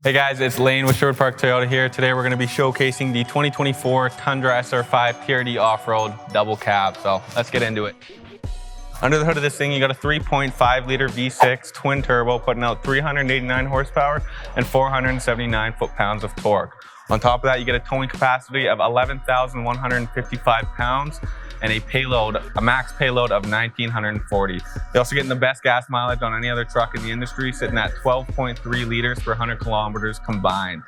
Hey guys, it's Lane with Sherwood Park Toyota here. Today we're going to be showcasing the 2024 Tundra SR5 TRD Off-Road Double Cab. So let's get into it. Under the hood of this thing, you got a 3.5 liter V6 twin turbo putting out 389 horsepower and 479 foot-pounds of torque. On top of that, you get a towing capacity of 11,155 pounds and a max payload of 1,940. You're also getting the best gas mileage on any other truck in the industry, sitting at 12.3 liters per 100 kilometers combined.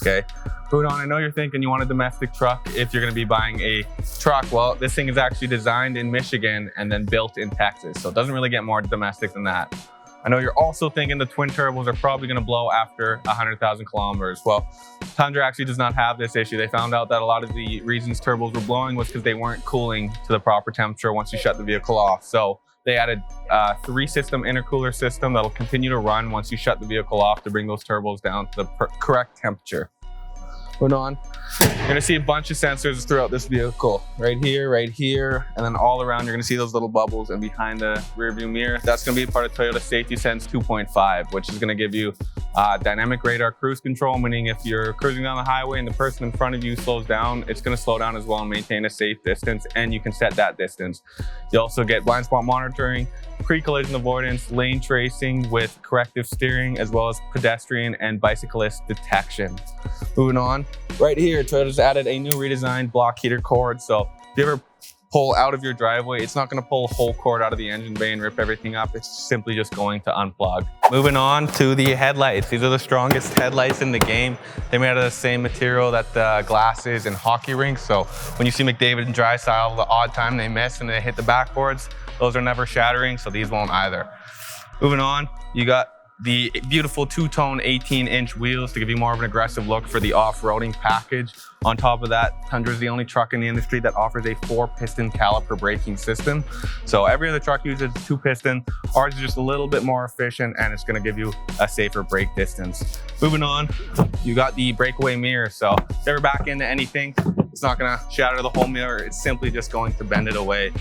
Okay, moving on, I know you're thinking you want a domestic truck if you're gonna be buying a truck. Well, this thing is actually designed in Michigan and then built in Texas, so it doesn't really get more domestic than that. I know you're also thinking the twin turbos are probably going to blow after 100,000 kilometers. Well, Tundra actually does not have this issue. They found out that a lot of the reasons turbos were blowing was because they weren't cooling to the proper temperature once you shut the vehicle off. So they added a 3-system intercooler system that'll continue to run once you shut the vehicle off to bring those turbos down to the correct temperature. Moving on, you're gonna see a bunch of sensors throughout this vehicle. Right here, and then all around you're gonna see those little bubbles, and behind the rear view mirror, that's gonna be a part of Toyota Safety Sense 2.5, which is gonna give you dynamic radar cruise control, meaning if you're cruising down the highway and the person in front of you slows down, it's gonna slow down as well and maintain a safe distance, and you can set that distance. You also get blind spot monitoring, pre-collision avoidance, lane tracing with corrective steering, as well as pedestrian and bicyclist detection. Moving on, right here, Toyota's added a new redesigned block heater cord. So if you ever pull out of your driveway, it's not going to pull a whole cord out of the engine bay and rip everything up. It's simply just going to unplug. Moving on to the headlights. These are the strongest headlights in the game. They're made out of the same material that the glass is in hockey rinks. So when you see McDavid and Drysdale, the odd time they miss and they hit the backboards, those are never shattering, so these won't either. Moving on, you got the beautiful two-tone 18-inch wheels to give you more of an aggressive look for the off-roading package. On top of that, Tundra is the only truck in the industry that offers a 4-piston caliper braking system. So every other truck uses 2-piston. Ours is just a little bit more efficient, and it's going to give you a safer brake distance. Moving on, you got the breakaway mirror. So if you ever back into anything, it's not going to shatter the whole mirror. It's simply just going to bend it away.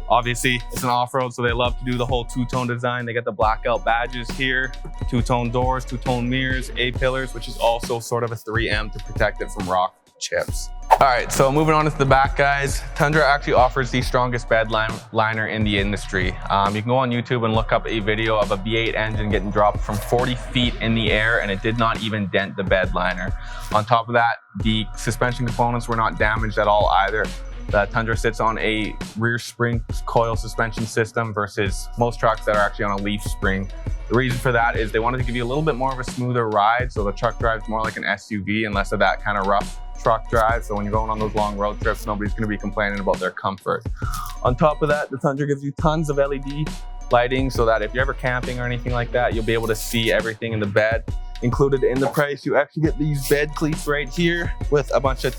Obviously, it's an off-road, so they love to do the whole two-tone design. They got the blackout badges here, two-tone doors, two-tone mirrors, A-pillars, which is also sort of a 3M to protect it from rock chips. All right, so moving on to the back, guys. Tundra actually offers the strongest bed liner in the industry. You can go on YouTube and look up a video of a V8 engine getting dropped from 40 feet in the air, and it did not even dent the bed liner. On top of that, the suspension components were not damaged at all either. The Tundra sits on a rear spring coil suspension system versus most trucks that are actually on a leaf spring. The reason for that is they wanted to give you a little bit more of a smoother ride, so the truck drives more like an SUV and less of that kind of rough truck drive. So when you're going on those long road trips, nobody's going to be complaining about their comfort. On top of that, the Tundra gives you tons of LED lighting so that if you're ever camping or anything like that, you'll be able to see everything in the bed. Included in the price, you actually get these bed cleats right here with a bunch of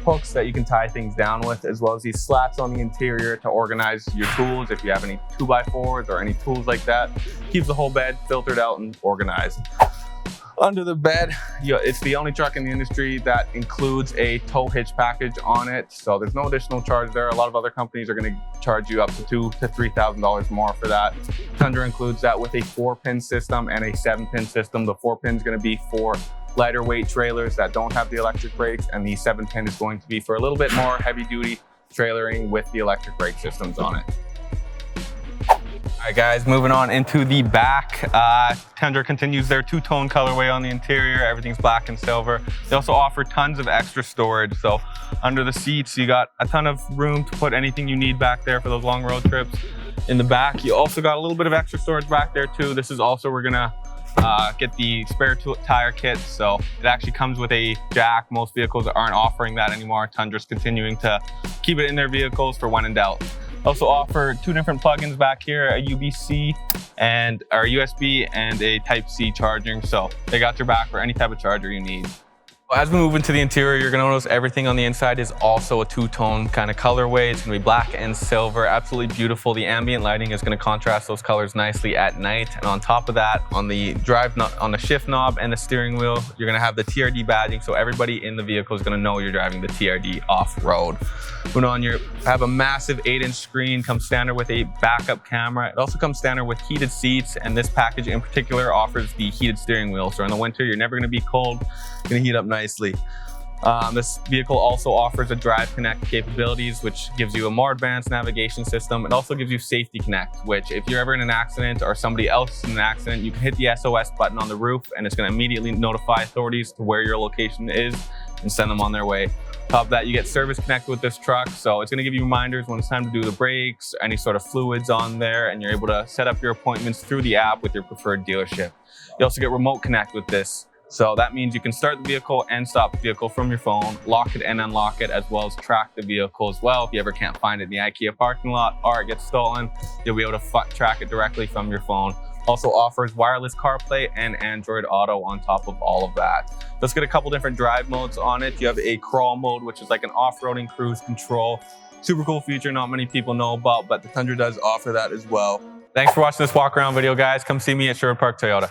hooks that you can tie things down with, as well as these slats on the interior to organize your tools. If you have any 2x4s or any tools like that, keeps the whole bed filtered out and organized. Under the bed, it's the only truck in the industry that includes a tow hitch package on it, so there's no additional charge there. A lot of other companies are going to charge you up to $2,000 to $3,000 more for that. Tundra includes that with a 4-pin system and a 7-pin system. The 4-pin is going to be for lighter weight trailers that don't have the electric brakes, and the 7-pin is going to be for a little bit more heavy duty trailering with the electric brake systems on it. All right guys, moving on into the back. Tundra continues their two-tone colorway on the interior. Everything's black and silver. They also offer tons of extra storage. So under the seats, you got a ton of room to put anything you need back there for those long road trips. In the back, you also got a little bit of extra storage back there too. This is also, we're gonna get the spare tire kit, so it actually comes with a jack. Most vehicles aren't offering that anymore. Tundra's continuing to keep it in their vehicles for when in doubt. Also offer 2 different plugins back here, a USB and a Type-C charging, so they got your back for any type of charger you need. As we move into the interior, you're gonna notice everything on the inside is also a two-tone kind of colorway. It's gonna be black and silver, absolutely beautiful. The ambient lighting is gonna contrast those colors nicely at night. And on top of that, on the on the shift knob and the steering wheel, you're gonna have the TRD badging, so everybody in the vehicle is gonna know you're driving the TRD off-road. Moving on, you have a massive 8-inch screen, comes standard with a backup camera. It also comes standard with heated seats, and this package in particular offers the heated steering wheel. So in the winter, you're never gonna be cold, it's gonna heat up nicely. This vehicle also offers a Drive Connect capabilities, which gives you a more advanced navigation system. It also gives you Safety Connect, which if you're ever in an accident or somebody else is in an accident, you can hit the SOS button on the roof and it's gonna immediately notify authorities to where your location is and send them on their way. Top of that, you get Service Connect with this truck, so it's gonna give you reminders when it's time to do the brakes, any sort of fluids on there, and you're able to set up your appointments through the app with your preferred dealership. You also get Remote Connect with this. So that means you can start the vehicle and stop the vehicle from your phone, lock it and unlock it, as well as track the vehicle as well. If you ever can't find it in the IKEA parking lot or it gets stolen, you'll be able to track it directly from your phone. Also offers wireless CarPlay and Android Auto on top of all of that. Let's get a couple different drive modes on it. You have a crawl mode, which is like an off-roading cruise control. Super cool feature not many people know about, but the Tundra does offer that as well. Thanks for watching this walk around video, guys. Come see me at Sherwood Park Toyota.